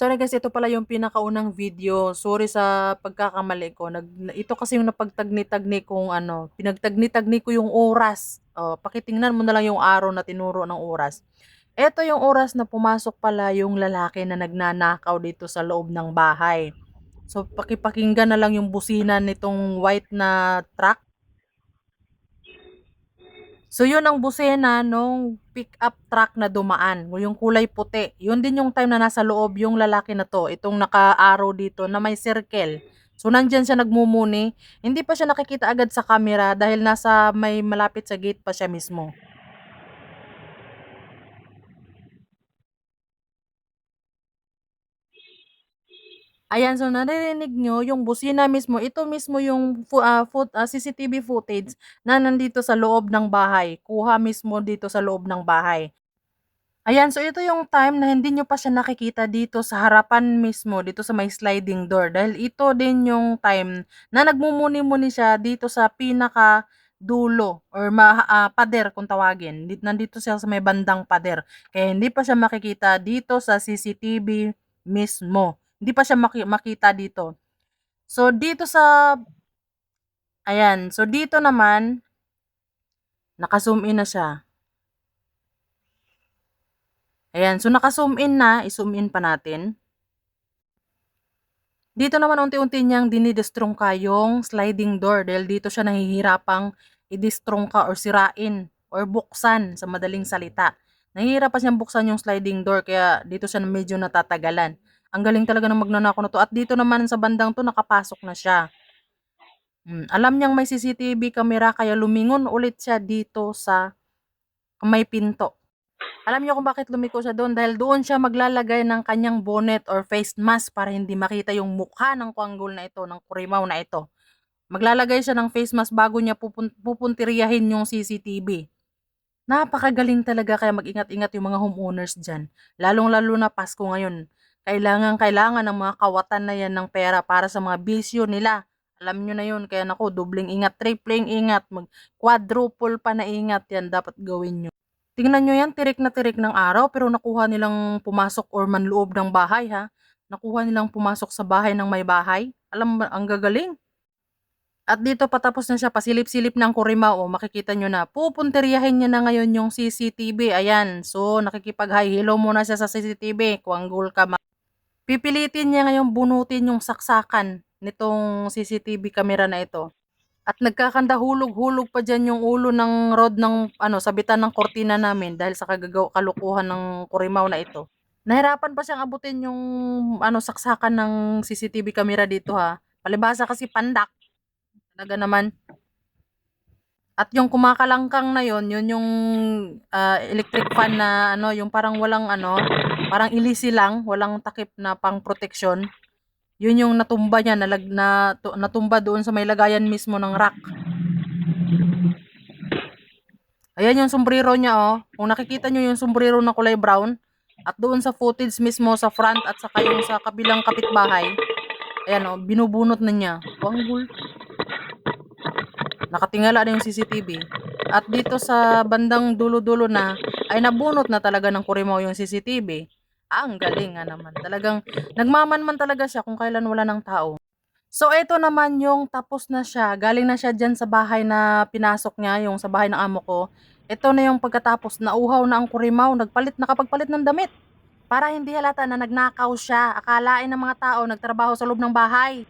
Sorry guys, ito pala yung pinakaunang video. Sorry sa pagkakamali ko. Ito kasi yung napagtagni-tagni kong ano, pinagtagni-tagni ko yung oras. Oh, pakitingnan mo na lang yung araw na tinuro ng oras. Ito yung oras na pumasok pala yung lalaki na nagnanakaw dito sa loob ng bahay. So, pakipakinggan na lang yung busina nitong white na truck. So, yun ang busena nung pick-up truck na dumaan, yung kulay puti. Yun din yung time na nasa loob yung lalaki na 'to, itong naka-arrow dito na may circle. So, nandiyan siya nagmumuni. Hindi pa siya nakikita agad sa camera dahil nasa may malapit sa gate pa siya mismo. Ayan, so naririnig niyo yung busina mismo, ito mismo yung CCTV footage na nandito sa loob ng bahay, kuha mismo dito sa loob ng bahay. Ayan, so ito yung time na hindi niyo pa siya nakikita dito sa harapan mismo, dito sa may sliding door. Dahil ito din yung time na nagmumuni-muni siya dito sa pinaka dulo or pader kung tawagin. Nandito siya sa may bandang pader. Kaya hindi pa siya makikita dito sa CCTV mismo. Hindi pa siya makita dito. So dito sa, ayan, so dito naman, naka-zoom in na siya. Ayan, so naka-zoom in na, i-zoom in pa natin. Dito naman unti-unti niyang dinidestrongka yung sliding door dahil dito siya nahihirapang i-destrongka or sirain or buksan sa madaling salita. Nahihirapan siyang buksan yung sliding door kaya dito siya medyo natatagalan. Ang galing talaga ng magnanakaw na to. At dito naman sa bandang to nakapasok na siya. Alam niyang may CCTV camera kaya lumingon ulit siya dito sa may pinto. Alam niyo kung bakit lumiko siya doon? Dahil doon siya maglalagay ng kanyang bonnet or face mask para hindi makita yung mukha ng kwanggol na ito, ng kurimaw na ito. Maglalagay siya ng face mask bago niya pupuntiriyahin yung CCTV. Napakagaling talaga kaya mag-ingat-ingat yung mga homeowners dyan. Lalong-lalo na Pasko ngayon. Kailangan ng mga kawatan na yan ng pera para sa mga bisyo nila. Alam nyo na yun. Kaya naku, dobling ingat, tripling ingat, quadruple pa na ingat yan dapat gawin nyo. Tingnan nyo yan, tirik ng araw pero nakuha nilang pumasok or manloob ng bahay ha. Nakuha nilang pumasok sa bahay ng may bahay. Alam mo, ang gagaling. At dito patapos na siya, pasilip-silip ng kurimaw. O makikita nyo na, pupunteriyahin niya na ngayon yung CCTV. Ayan, so nakikipag-hi, hello muna siya sa CCTV. Kuanggol ka pipilitin niya ngayon bunutin yung saksakan nitong CCTV camera na ito. At nagkakanda hulog-hulog pa dyan yung ulo ng rod ng sabitan ng kortina namin dahil sa kalukuhan ng kurimaw na ito. Nahirapan pa siyang abutin yung saksakan ng CCTV camera dito ha. Palibhasa kasi pandak. Talaga naman. At yung kumakalangkang na yun yung electric fan na yung parang walang parang ilisi lang, walang takip na pang protection. Yun yung natumba niya, natumba doon sa may lagayan mismo ng rack. Ayan yung sombrero niya oh. Kung nakikita nyo yung sombrero na kulay brown, at doon sa footage mismo sa front at saka yung sa kabilang kapitbahay, ayan oh, binubunot na niya. Wanggul. Nakatingala na yung CCTV. At dito sa bandang dulo-dulo na, ay nabunot na talaga ng kurimaw yung CCTV. Ang galing nga naman. Talagang nagmamanman talaga siya kung kailan wala ng tao. So, ito naman yung tapos na siya. Galing na siya dyan sa bahay na pinasok niya, yung sa bahay ng amo ko. Ito na yung pagkatapos, nauhaw na ang kurimaw, nakapagpalit ng damit. Para hindi halata na nagnakaw siya. Akalain ng mga tao, nagtrabaho sa loob ng bahay.